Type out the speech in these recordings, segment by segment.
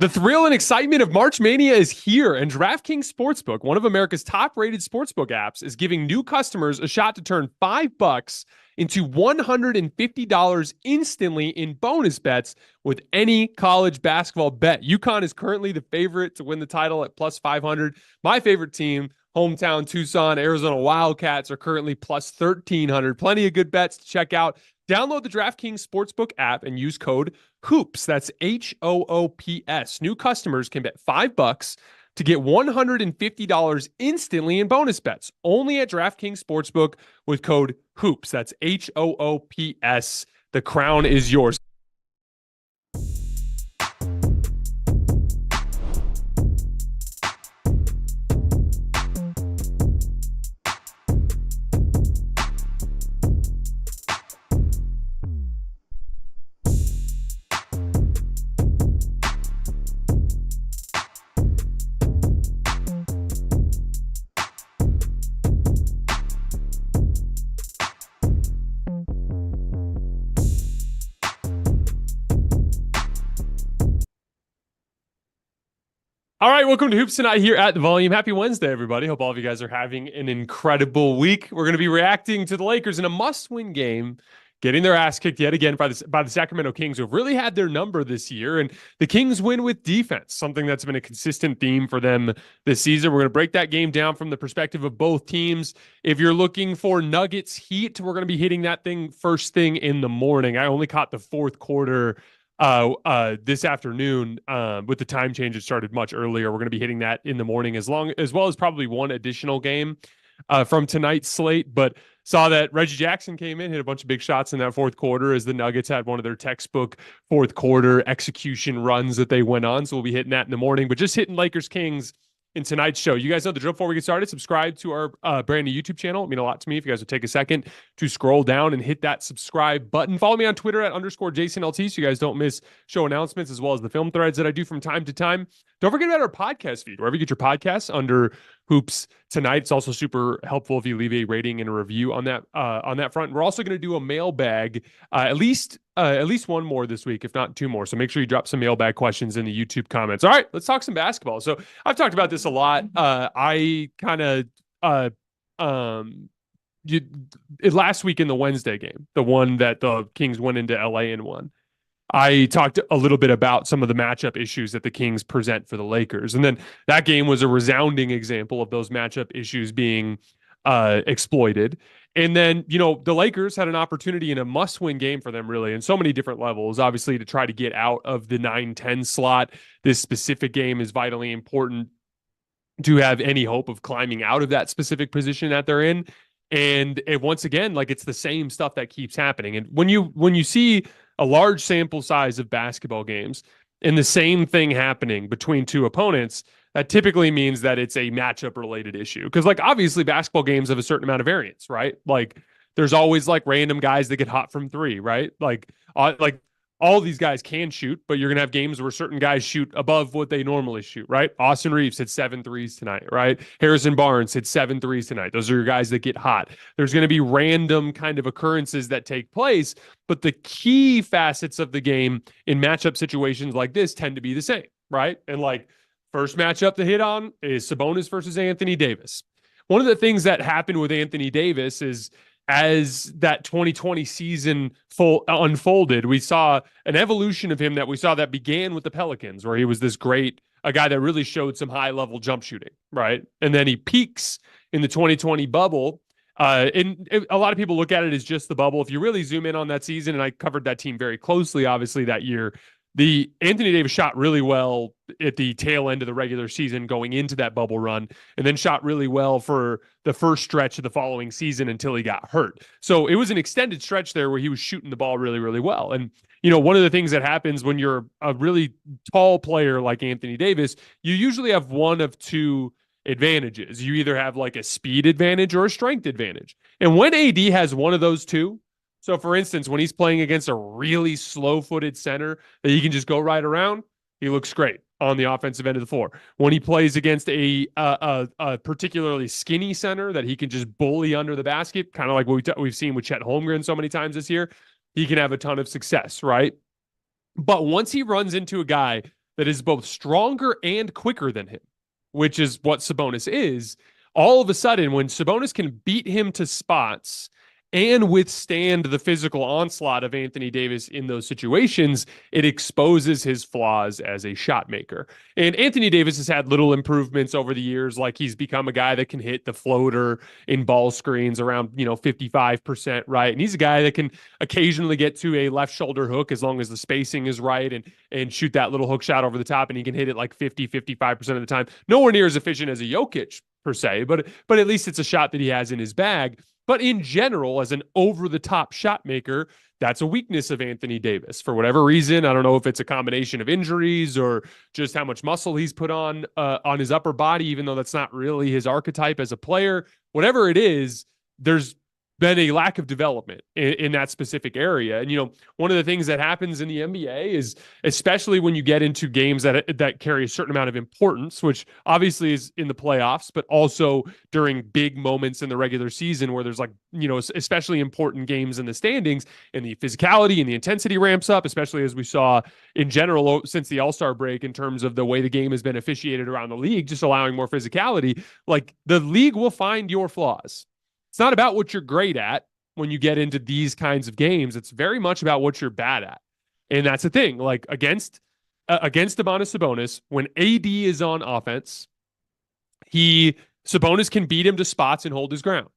The thrill and excitement of March Mania is here, and DraftKings Sportsbook, one of America's top-rated sportsbook apps, is giving new customers a shot to turn $5 into $150 instantly in bonus bets with any college basketball bet. UConn is currently the favorite to win the title at plus 500. My favorite team, hometown Tucson, Arizona Wildcats, are currently plus 1,300. Plenty of good bets to check out. Download the DraftKings Sportsbook app and use code HOOPS. That's HOOPS. New customers can bet $5 to get $150 instantly in bonus bets. Only at DraftKings Sportsbook with code HOOPS. That's HOOPS. The crown is yours. All right, welcome to Hoops Tonight here at The Volume. Happy Wednesday, everybody. Hope all of you guys are having an incredible week. We're going to be reacting to the Lakers in a must-win game, getting their ass kicked yet again by the Sacramento Kings, who have really had their number this year. And the Kings win with defense, something that's been a consistent theme for them this season. We're going to break that game down from the perspective of both teams. If you're looking for Nuggets Heat, we're going to be hitting that thing first thing in the morning. I only caught the fourth quarter this afternoon with the time change. It started much earlier. We're going to be hitting that in the morning as well as probably one additional game from tonight's slate. But saw that Reggie Jackson came in, hit a bunch of big shots in that fourth quarter as the Nuggets had one of their textbook fourth quarter execution runs that they went on. So we'll be hitting that in the morning, but just hitting Lakers Kings in tonight's show. You guys know the drill. Before we get started, subscribe to our brand new YouTube channel. It would mean a lot to me if you guys would take a second to scroll down and hit that subscribe button. Follow me on Twitter at _JasonLT so you guys don't miss show announcements as well as the film threads that I do from time to time. Don't forget about our podcast feed, wherever you get your podcasts under Hoops Tonight. It's also super helpful if you leave a rating and a review on that front. We're also going to do a mailbag, at least one more this week, if not two more. So make sure you drop some mailbag questions in the YouTube comments. All right, let's talk some basketball. So I've talked about this a lot. Last week in the Wednesday game, the one that the Kings went into LA and won, I talked a little bit about some of the matchup issues that the Kings present for the Lakers. And then that game was a resounding example of those matchup issues being exploited. And then, the Lakers had an opportunity in a must-win game for them, really, in so many different levels, obviously, to try to get out of the 9-10 slot. This specific game is vitally important to have any hope of climbing out of that specific position that they're in. And once again, it's the same stuff that keeps happening. And when you see a large sample size of basketball games and the same thing happening between two opponents, that typically means that it's a matchup related issue. Because obviously basketball games have a certain amount of variance, right? There's always random guys that get hot from three, right? All these guys can shoot, but you're going to have games where certain guys shoot above what they normally shoot, right? Austin Reeves hit 7 threes tonight, right? Harrison Barnes hit 7 threes tonight. Those are your guys that get hot. There's going to be random kind of occurrences that take place, but the key facets of the game in matchup situations like this tend to be the same, right? And first matchup to hit on is Sabonis versus Anthony Davis. One of the things that happened with Anthony Davis is, as that 2020 season unfolded, we saw an evolution of him that began with the Pelicans, where he was a guy that really showed some high-level jump shooting, right? And then he peaks in the 2020 bubble. And a lot of people look at it as just the bubble. If you really zoom in on that season, and I covered that team very closely, obviously, that year, the Anthony Davis shot really well at the tail end of the regular season going into that bubble run, and then shot really well for the first stretch of the following season until he got hurt. So it was an extended stretch there where he was shooting the ball really, really well. And, one of the things that happens when you're a really tall player like Anthony Davis, you usually have one of two advantages. You either have a speed advantage or a strength advantage. And when AD has one of those two, so, for instance, when he's playing against a really slow-footed center that he can just go right around, he looks great on the offensive end of the floor. When he plays against a particularly skinny center that he can just bully under the basket, kind of like what we've seen with Chet Holmgren so many times this year, he can have a ton of success, right? But once he runs into a guy that is both stronger and quicker than him, which is what Sabonis is, all of a sudden, when Sabonis can beat him to spots and withstand the physical onslaught of Anthony Davis in those situations, it exposes his flaws as a shot maker. And Anthony Davis has had little improvements over the years. Like, he's become a guy that can hit the floater in ball screens around, 55%, right? And he's a guy that can occasionally get to a left shoulder hook as long as the spacing is right, and shoot that little hook shot over the top, and he can hit it like 55% of the time. Nowhere near as efficient as a Jokic per se, but at least it's a shot that he has in his bag. But in general, as an over-the-top shot maker, that's a weakness of Anthony Davis. For whatever reason, I don't know if it's a combination of injuries or just how much muscle he's put on his upper body, even though that's not really his archetype as a player. Whatever it is, there's been a lack of development in that specific area. And, one of the things that happens in the NBA is, especially when you get into games that carry a certain amount of importance, which obviously is in the playoffs, but also during big moments in the regular season where there's especially important games in the standings, and the physicality and the intensity ramps up, especially as we saw in general since the All-Star break in terms of the way the game has been officiated around the league, just allowing more physicality. Like, the league will find your flaws. It's not about what you're great at when you get into these kinds of games. It's very much about what you're bad at. And that's the thing. Like, against Domantas Sabonis, when AD is on offense, Sabonis can beat him to spots and hold his ground.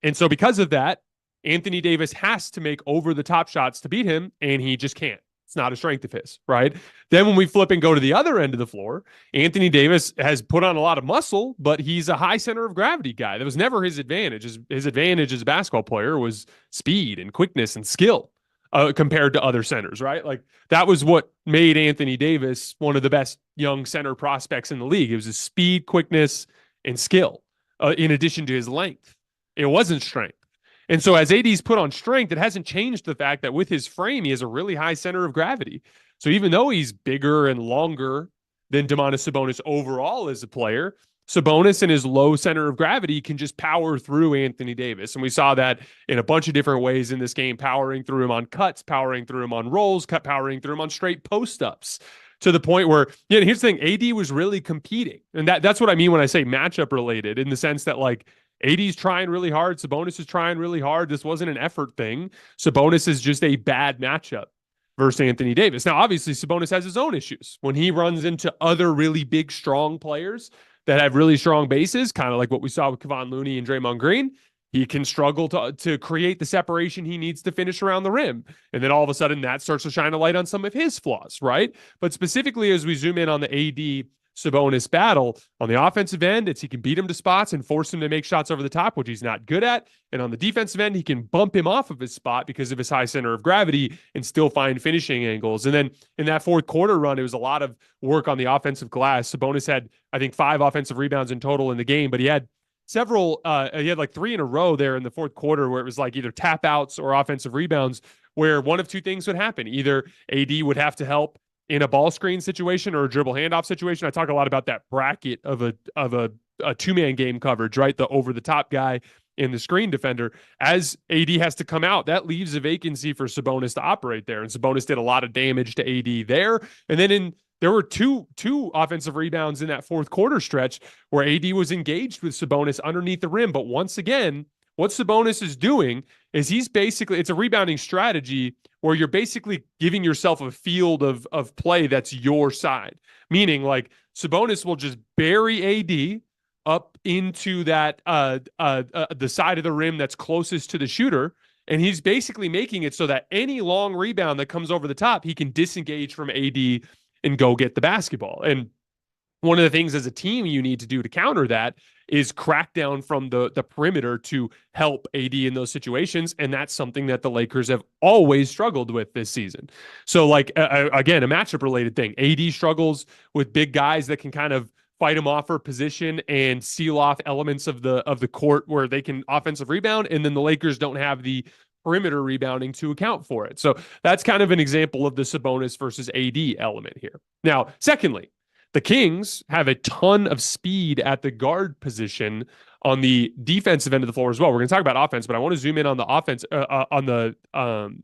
And so because of that, Anthony Davis has to make over-the-top shots to beat him, and he just can't. It's not a strength of his, right? Then when we flip and go to the other end of the floor, Anthony Davis has put on a lot of muscle, but he's a high center of gravity guy. That was never his advantage. His advantage as a basketball player was speed and quickness and skill compared to other centers, right? Like, that was what made Anthony Davis one of the best young center prospects in the league. It was his speed, quickness, and skill, in addition to his length. It wasn't strength. And so as AD's put on strength, it hasn't changed the fact that with his frame, he has a really high center of gravity. So even though he's bigger and longer than Domantas Sabonis overall as a player, Sabonis and his low center of gravity can just power through Anthony Davis. And we saw that in a bunch of different ways in this game, powering through him on cuts, powering through him on rolls, powering through him on straight post-ups, to the point where, here's the thing, AD was really competing. And that's what I mean when I say matchup related, in the sense that, like, AD's trying really hard. Sabonis is trying really hard. This wasn't an effort thing. Sabonis is just a bad matchup versus Anthony Davis. Now, obviously, Sabonis has his own issues. When he runs into other really big, strong players that have really strong bases, kind of like what we saw with Kevon Looney and Draymond Green, he can struggle to create the separation he needs to finish around the rim. And then all of a sudden, that starts to shine a light on some of his flaws, right? But specifically, as we zoom in on the AD Sabonis battle, on the offensive end, he can beat him to spots and force him to make shots over the top, which he's not good at. And on the defensive end, he can bump him off of his spot because of his high center of gravity and still find finishing angles. And then in that fourth quarter run, it was a lot of work on the offensive glass. Sabonis had, I think, 5 offensive rebounds in total in the game, but he had several, he had like 3 in a row there in the fourth quarter where it was like either tap outs or offensive rebounds where one of two things would happen. Either AD would have to help in a ball screen situation or a dribble handoff situation. I talk a lot about that bracket of a two-man game coverage, right? The over-the-top guy and the screen defender. As AD has to come out, that leaves a vacancy for Sabonis to operate there. And Sabonis did a lot of damage to AD there. And then there were two offensive rebounds in that fourth quarter stretch where AD was engaged with Sabonis underneath the rim. But once again, what Sabonis is doing is it's a rebounding strategy where you're basically giving yourself a field of play that's your side. Meaning, like, Sabonis will just bury AD up into that the side of the rim that's closest to the shooter, and he's basically making it so that any long rebound that comes over the top, he can disengage from AD and go get the basketball. And one of the things as a team you need to do to counter that is crack down from the perimeter to help AD in those situations. And that's something that the Lakers have always struggled with this season. So, like, again, a matchup related thing. AD struggles with big guys that can kind of fight him off for position and seal off elements of the court where they can offensive rebound. And then the Lakers don't have the perimeter rebounding to account for it. So that's kind of an example of the Sabonis versus AD element here. Now, secondly, the Kings have a ton of speed at the guard position on the defensive end of the floor as well. We're going to talk about offense, but I want to zoom in on the offense,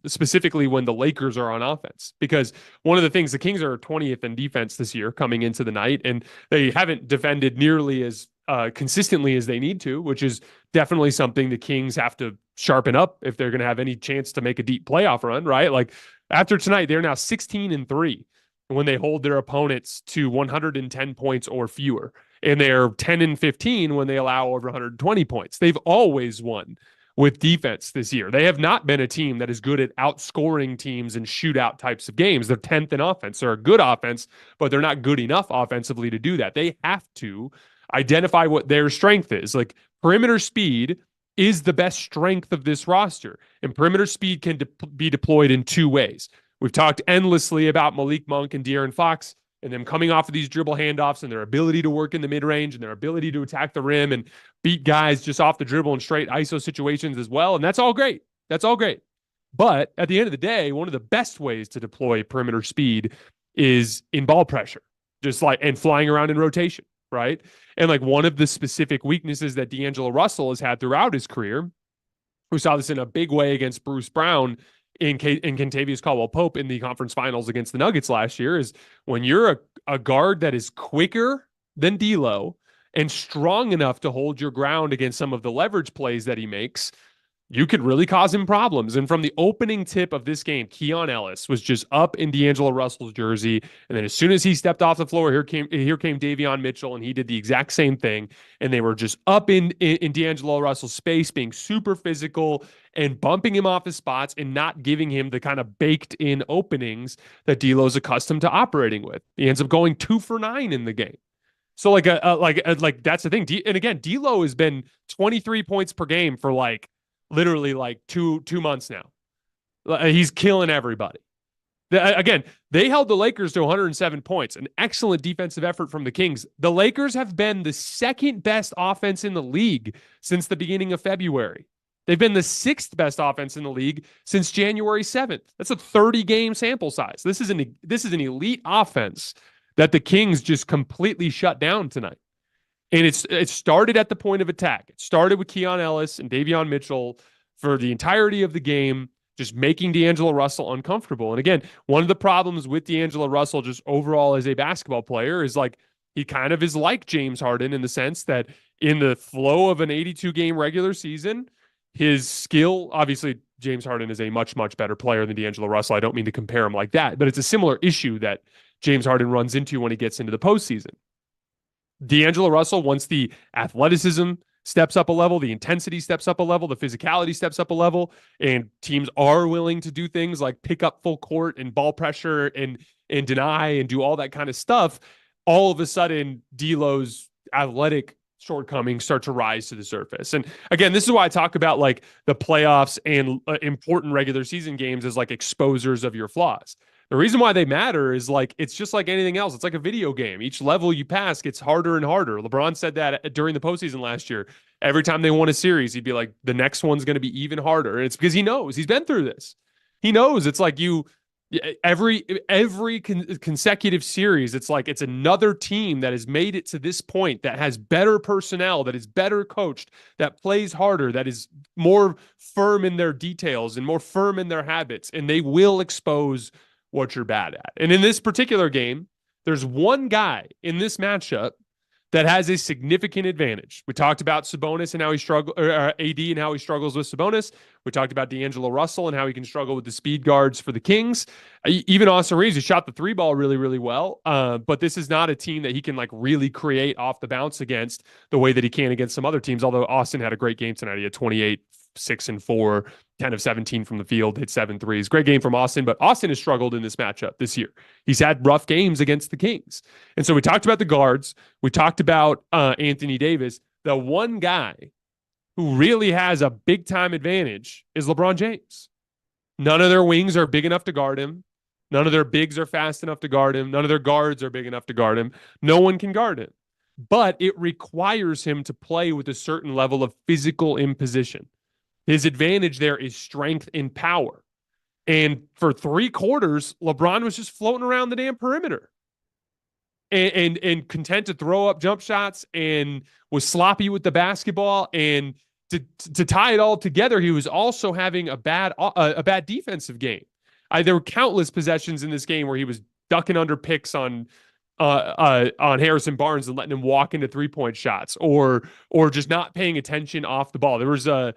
specifically when the Lakers are on offense, because one of the things, the Kings are 20th in defense this year coming into the night, and they haven't defended nearly as consistently as they need to, which is definitely something the Kings have to sharpen up if they're going to have any chance to make a deep playoff run, right? Like after tonight, they're now 16-3 when they hold their opponents to 110 points or fewer. And they're 10-15 when they allow over 120 points. They've always won with defense this year. They have not been a team that is good at outscoring teams in shootout types of games. They're 10th in offense. They're a good offense, but they're not good enough offensively to do that. They have to identify what their strength is. Like perimeter speed is the best strength of this roster, and perimeter speed can be deployed in two ways. We've talked endlessly about Malik Monk and De'Aaron Fox and them coming off of these dribble handoffs and their ability to work in the mid-range and their ability to attack the rim and beat guys just off the dribble in straight ISO situations as well. And that's all great. That's all great. But at the end of the day, one of the best ways to deploy perimeter speed is in ball pressure, just like, and flying around in rotation, right? And like one of the specific weaknesses that D'Angelo Russell has had throughout his career, we saw this in a big way against Bruce Brown in Kentavious Caldwell-Pope in the conference finals against the Nuggets last year, is when you're a guard that is quicker than D'Lo and strong enough to hold your ground against some of the leverage plays that he makes, you could really cause him problems. And from the opening tip of this game, Keon Ellis was just up in D'Angelo Russell's jersey. And then as soon as he stepped off the floor, here came Davion Mitchell, and he did the exact same thing. And they were just up in D'Angelo Russell's space, being super physical and bumping him off his spots and not giving him the kind of baked in openings that D'Lo's accustomed to operating with. He ends up going 2 for 9 in the game. So like that's the thing. And again, D'Lo has been 23 points per game for literally two months now. He's killing everybody. Again, they held the Lakers to 107 points, an excellent defensive effort from the Kings. The Lakers have been the second best offense in the league since the beginning of February. They've been the 6th best offense in the league since January 7th. That's a 30-game sample size. This is an elite offense that the Kings just completely shut down tonight. And it started at the point of attack. It started with Keon Ellis and Davion Mitchell for the entirety of the game, just making D'Angelo Russell uncomfortable. And again, one of the problems with D'Angelo Russell just overall as a basketball player is he kind of is like James Harden in the sense that in the flow of an 82-game regular season, his skill, obviously James Harden is a much, much better player than D'Angelo Russell. I don't mean to compare him like that, but it's a similar issue that James Harden runs into when he gets into the postseason. D'Angelo Russell, once the athleticism steps up a level, the intensity steps up a level, the physicality steps up a level, and teams are willing to do things like pick up full court and ball pressure and deny and do all that kind of stuff, all of a sudden D'Lo's athletic shortcomings start to rise to the surface. And again, this is why I talk about the playoffs and important regular season games as exposers of your flaws. The reason why they matter is it's just like anything else. It's like a video game. Each level you pass gets harder and harder. LeBron said that during the postseason last year. Every time they won a series, he'd be like, the next one's going to be even harder. And it's because he knows he's been through this. He knows it's like every consecutive series, it's another team that has made it to this point, that has better personnel, that is better coached, that plays harder, that is more firm in their details and more firm in their habits. And they will expose what you're bad at. And in this particular game, there's one guy in this matchup that has a significant advantage. We talked about Sabonis and how he struggles, or AD and how he struggles with Sabonis. We talked about D'Angelo Russell and how he can struggle with the speed guards for the Kings. Even Austin Reeves, who shot the 3 ball really, really well. But this is not a team that he can really create off the bounce against the way that he can against some other teams. Although Austin had a great game tonight. He had 28, 6 and 4, 10 of 17 from the field, hit 7 threes. Great game from Austin, but Austin has struggled in this matchup this year. He's had rough games against the Kings. And so we talked about the guards. We talked about Anthony Davis. The one guy who really has a big time advantage is LeBron James. None of their wings are big enough to guard him. None of their bigs are fast enough to guard him. None of their guards are big enough to guard him. No one can guard him. But it requires him to play with a certain level of physical imposition. His advantage there is strength and power. And for 3 quarters, LeBron was just floating around the damn perimeter. and content to throw up jump shots and was sloppy with the basketball. And to tie it all together, he was also having a bad defensive game. There were countless possessions in this game where he was ducking under picks on Harrison Barnes and letting him walk into 3-point shots, or just not paying attention off the ball. There was a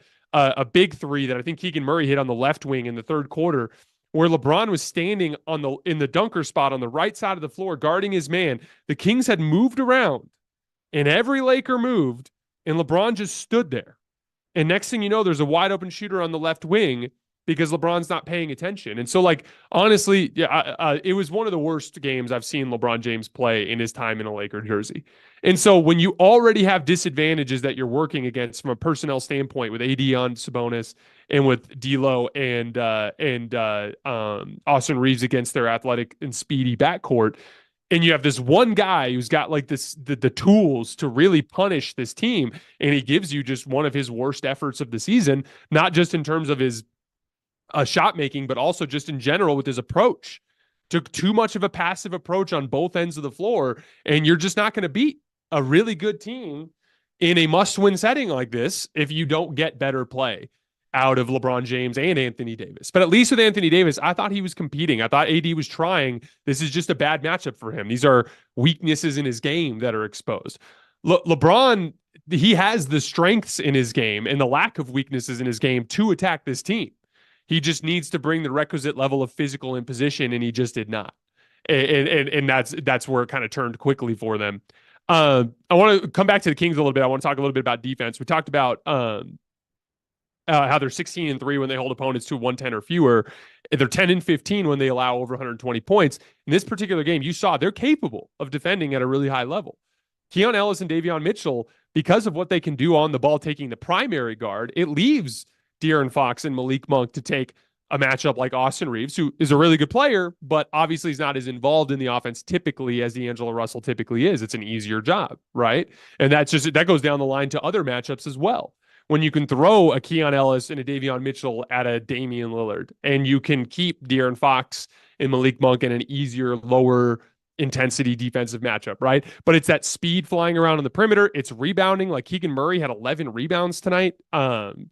big three that I think Keegan Murray hit on the left wing in the third quarter, where LeBron was standing in the dunker spot on the right side of the floor guarding his man. The Kings had moved around, and every Laker moved, and LeBron just stood there. And next thing you know, there's a wide open shooter on the left wing because LeBron's not paying attention. And so, like, honestly, yeah, it was one of the worst games I've seen LeBron James play in his time in a Laker jersey. And so when you already have disadvantages that you're working against from a personnel standpoint with AD on Sabonis and with D'Lo and Austin Reeves against their athletic and speedy backcourt, and you have this one guy who's got like the tools to really punish this team, and he gives you just one of his worst efforts of the season, not just in terms of his shot making, but also just in general with his approach. Took too much of a passive approach on both ends of the floor, and you're just not going to beat a really good team in a must-win setting like this if you don't get better play out of LeBron James and Anthony Davis. But at least with Anthony Davis, I thought he was competing. I thought AD was trying. This is just a bad matchup for him. These are weaknesses in his game that are exposed. LeBron, he has the strengths in his game and the lack of weaknesses in his game to attack this team. He just needs to bring the requisite level of physical imposition, and he just did not. And that's where it kind of turned quickly for them. I want to come back to the Kings a little bit. I want to talk a little bit about defense. We talked about how they're 16-3 when they hold opponents to 110 or fewer. They're 10-15 when they allow over 120 points. In this particular game, you saw they're capable of defending at a really high level. Keon Ellis and Davion Mitchell, because of what they can do on the ball, taking the primary guard, it leaves De'Aaron Fox and Malik Monk to take a matchup like Austin Reeves, who is a really good player, but obviously is not as involved in the offense typically as D'Angelo Russell typically is. It's an easier job, right? And that goes down the line to other matchups as well. When you can throw a Keon Ellis and a Davion Mitchell at a Damian Lillard, and you can keep De'Aaron Fox and Malik Monk in an easier, lower intensity defensive matchup, right? But it's that speed flying around on the perimeter. It's rebounding. Like Keegan Murray had 11 rebounds tonight, 8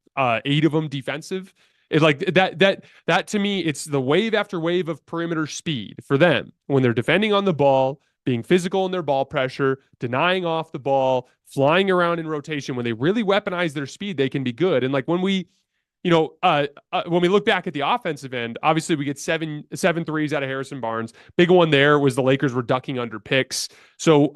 of them defensive. It's like that to me, it's the wave after wave of perimeter speed for them when they're defending on the ball, being physical in their ball pressure, denying off the ball, flying around in rotation. When they really weaponize their speed, they can be good. And like when we look back at the offensive end, obviously we get seven threes out of Harrison Barnes. Big one there was the Lakers were ducking under picks. So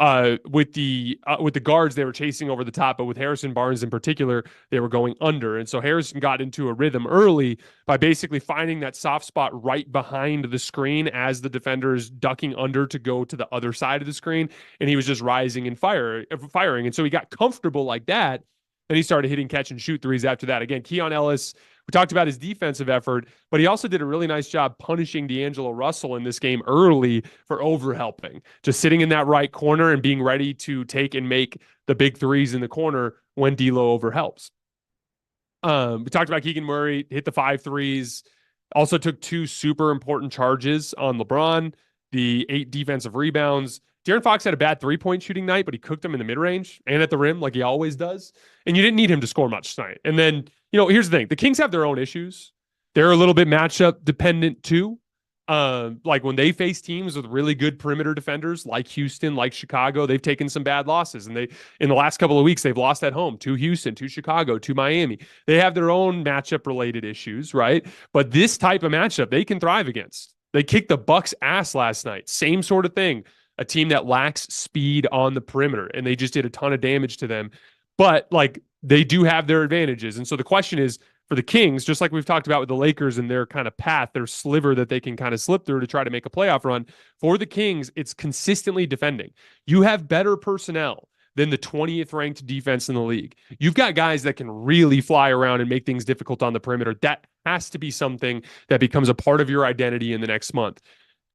with the guards, they were chasing over the top, but with Harrison Barnes in particular, they were going under. And so Harrison got into a rhythm early by basically finding that soft spot right behind the screen as the defender is ducking under to go to the other side of the screen. And he was just rising and firing. And so he got comfortable like that. Then he started hitting catch and shoot threes after that. Again, Keon Ellis, we talked about his defensive effort, but he also did a really nice job punishing D'Angelo Russell in this game early for overhelping, just sitting in that right corner and being ready to take and make the big threes in the corner when D'Lo overhelps. We talked about Keegan Murray, hit the 5 threes, also took 2 super important charges on LeBron, the 8 defensive rebounds. De'Aaron Fox had a bad 3-point shooting night, but he cooked them in the mid-range and at the rim like he always does. And you didn't need him to score much tonight. And then, here's the thing. The Kings have their own issues. They're a little bit matchup dependent too. Like when they face teams with really good perimeter defenders like Houston, like Chicago, they've taken some bad losses. And in the last couple of weeks, they've lost at home to Houston, to Chicago, to Miami. They have their own matchup related issues, right? But this type of matchup, they can thrive against. They kicked the Bucks' ass last night. Same sort of thing. A team that lacks speed on the perimeter, and they just did a ton of damage to them. But like they do have their advantages. And so the question is for the Kings, just like we've talked about with the Lakers and their kind of path, their sliver that they can kind of slip through to try to make a playoff run. For the Kings, it's consistently defending. You have better personnel than the 20th ranked defense in the league. You've got guys that can really fly around and make things difficult on the perimeter. That has to be something that becomes a part of your identity in the next month.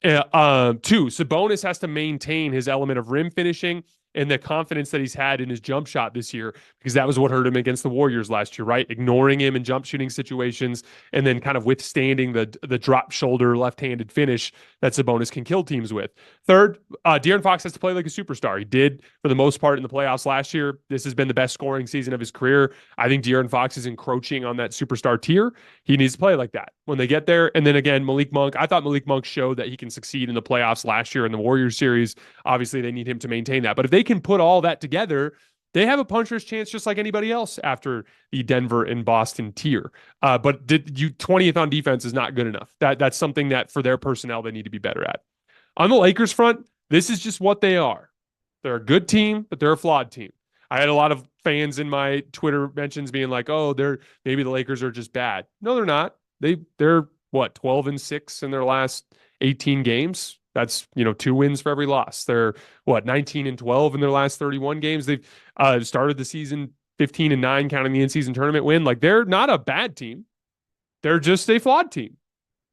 2, Sabonis has to maintain his element of rim finishing and the confidence that he's had in his jump shot this year, because that was what hurt him against the Warriors last year, right? Ignoring him in jump shooting situations and then kind of withstanding the drop shoulder left-handed finish that Sabonis can kill teams with. Third, De'Aaron Fox has to play like a superstar. He did for the most part in the playoffs last year. This has been the best scoring season of his career. I think De'Aaron Fox is encroaching on that superstar tier. He needs to play like that when they get there. And then again, Malik Monk, I thought Malik Monk showed that he can succeed in the playoffs last year in the Warriors series. Obviously, they need him to maintain that. But if they can put all that together, they have a puncher's chance just like anybody else after the Denver and Boston tier. But 20th on defense is not good enough. That's something that for their personnel, they need to be better at. On the Lakers front, this is just what they are. They're a good team, but they're a flawed team. I had a lot of fans in my Twitter mentions being like, "Oh, maybe the Lakers are just bad." No, they're not. They're what, 12-6 in their last 18 games. That's 2 wins for every loss. They're what, 19-12 in their last 31 games. They've started the season 15-9, counting the in-season tournament win. Like, they're not a bad team. They're just a flawed team.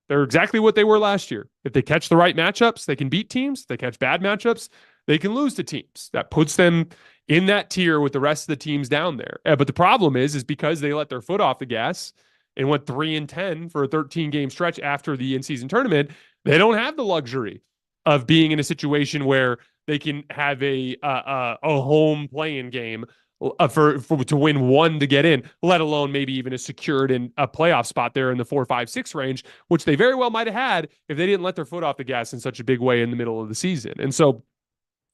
They're exactly what they were last year. If they catch the right matchups, they can beat teams. If they catch bad matchups, they can lose to teams. That puts them in that tier with the rest of the teams down there. But the problem is because they let their foot off the gas and went 3-10 for a 13-game stretch after the in-season tournament, they don't have the luxury of being in a situation where they can have a home playing game to win one to get in, let alone maybe even a secured in a playoff spot there in the 4, 5, 6 range, which they very well might have had if they didn't let their foot off the gas in such a big way in the middle of the season. And so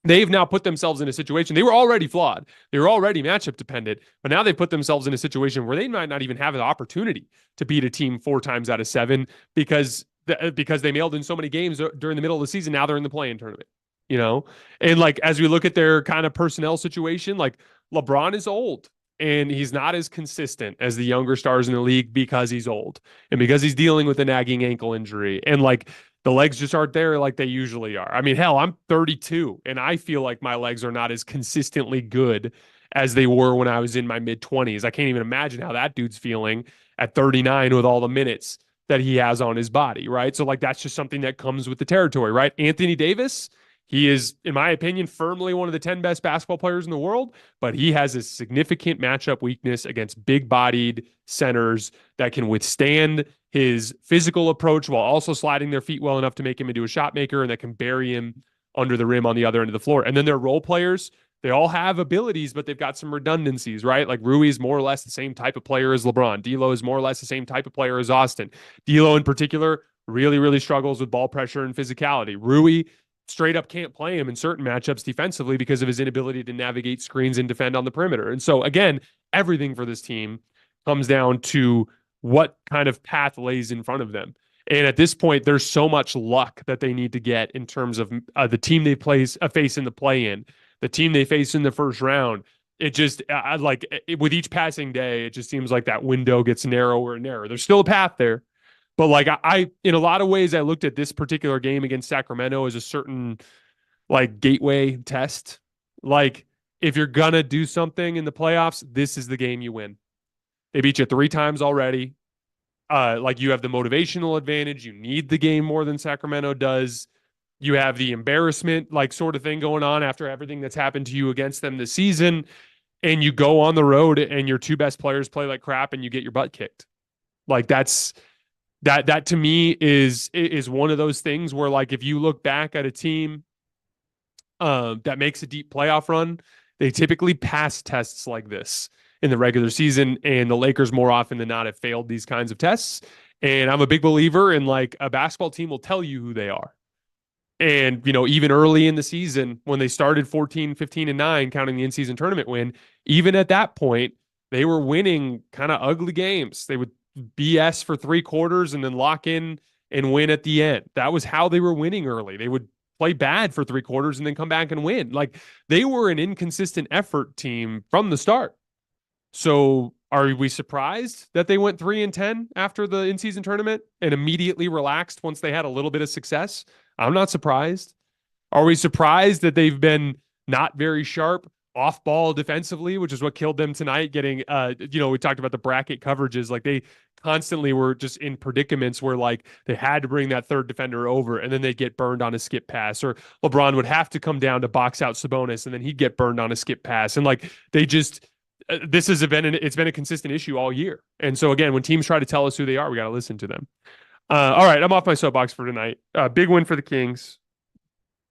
they've now put themselves in a situation. They were already flawed. They were already matchup dependent, but now they put themselves in a situation where they might not even have the opportunity to beat a team 4 times out of 7 because they mailed in so many games during the middle of the season. Now they're in the play-in tournament, and like, as we look at their kind of personnel situation, like, LeBron is old and he's not as consistent as the younger stars in the league because he's old and because he's dealing with a nagging ankle injury, and like, the legs just aren't there like they usually are. I mean, hell, I'm 32 and I feel like my legs are not as consistently good as they were when I was in my mid-20s. I can't even imagine how that dude's feeling at 39 with all the minutes that he has on his body, right? So like, that's just something that comes with the territory, right? Anthony Davis, he is, in my opinion, firmly one of the 10 best basketball players in the world, but he has a significant matchup weakness against big-bodied centers that can withstand his physical approach while also sliding their feet well enough to make him into a shot maker, and that can bury him under the rim on the other end of the floor. And then their role players, they all have abilities, but they've got some redundancies, right? Like, Rui is more or less the same type of player as LeBron. D'Lo is more or less the same type of player as Austin. D'Lo in particular really, really struggles with ball pressure and physicality. Rui straight up can't play him in certain matchups defensively because of his inability to navigate screens and defend on the perimeter. And so again, everything for this team comes down to what kind of path lays in front of them. And at this point, there's so much luck that they need to get in terms of the team they face in the play-in, the team they face in the first round. It just, with each passing day, it just seems like that window gets narrower and narrower. There's still a path there. But like, I in a lot of ways, I looked at this particular game against Sacramento as a certain like gateway test. Like, if you're gonna do something in the playoffs, this is the game you win. They beat you 3 times already. Like, you have the motivational advantage. You need the game more than Sacramento does. You have the embarrassment like sort of thing going on after everything that's happened to you against them this season. And you go on the road and your 2 best players play like crap and you get your butt kicked. Like, that to me is one of those things where, like, if you look back at a team that makes a deep playoff run, they typically pass tests like this in the regular season, and the Lakers more often than not have failed these kinds of tests. And I'm a big believer in, like, a basketball team will tell you who they are. And, even early in the season when they started 14, 15-9, counting the in-season tournament win, even at that point, they were winning kind of ugly games. They would BS for 3 quarters and then lock in and win at the end. That was how they were winning early. They would play bad for 3 quarters and then come back and win. Like, they were an inconsistent effort team from the start. So are we surprised that they went 3-10 after the in-season tournament and immediately relaxed once they had a little bit of success? I'm not surprised. Are we surprised that they've been not very sharp off ball defensively, which is what killed them tonight. Getting, we talked about the bracket coverages. Like they constantly were just in predicaments where like they had to bring that third defender over and then they'd get burned on a skip pass, or LeBron would have to come down to box out Sabonis and then he'd get burned on a skip pass. And like they just, this has been it's been a consistent issue all year. And so again, when teams try to tell us who they are, we got to listen to them. All right, I'm off my soapbox for tonight. Big win for the Kings.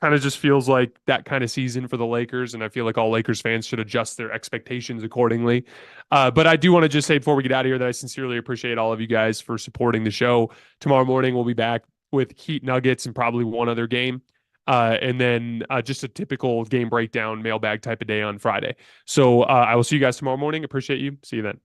Kind of just feels like that kind of season for the Lakers, and I feel like all Lakers fans should adjust their expectations accordingly. But I do want to just say before we get out of here that I sincerely appreciate all of you guys for supporting the show. Tomorrow morning we'll be back with Heat Nuggets and probably one other game. And then just a typical game breakdown mailbag type of day on Friday. So I will see you guys tomorrow morning. Appreciate you. See you then.